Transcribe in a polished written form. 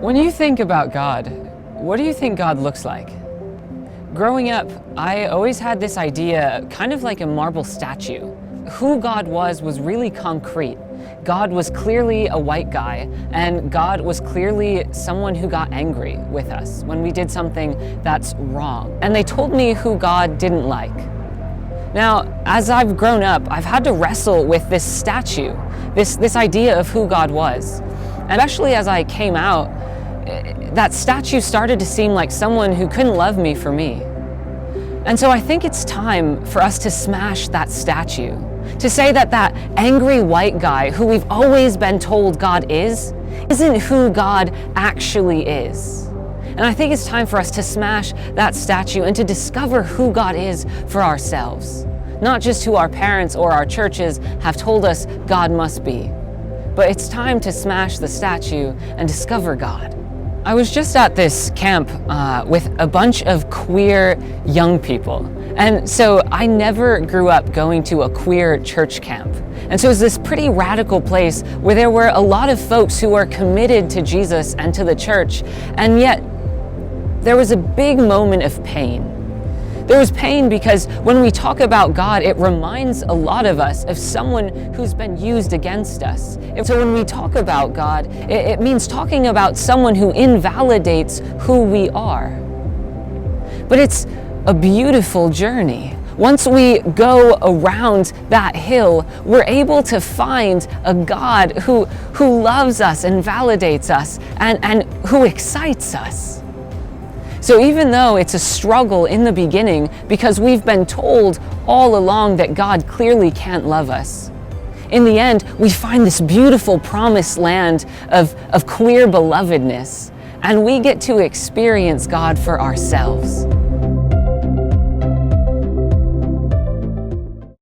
When you think about God, what do you think God looks like? Growing up, I always had this idea, kind of like a marble statue. Who God was really concrete. God was clearly a white guy, and God was clearly someone who got angry with us when we did something that's wrong. And they told me who God didn't like. Now, as I've grown up, I've had to wrestle with this statue, this idea of who God was. And actually, as I came out, that statue started to seem like someone who couldn't love me for me. And so I think it's time for us to smash that statue, to say that that angry white guy who we've always been told God isn't who God actually is. And I think it's time for us to smash that statue and to discover who God is for ourselves. Not just who our parents or our churches have told us God must be, but it's time to smash the statue and discover God. I was just at this camp with a bunch of queer young people. And so I never grew up going to a queer church camp. And so it was this pretty radical place where there were a lot of folks who were committed to Jesus and to the church. And yet there was a big moment of pain. There was pain because when we talk about God, it reminds a lot of us of someone who's been used against us. So when we talk about God, it means talking about someone who invalidates who we are. But it's a beautiful journey. Once we go around that hill, we're able to find a God who loves us and validates us and who excites us. So even though it's a struggle in the beginning because we've been told all along that God clearly can't love us, in the end, we find this beautiful promised land of queer belovedness, and we get to experience God for ourselves.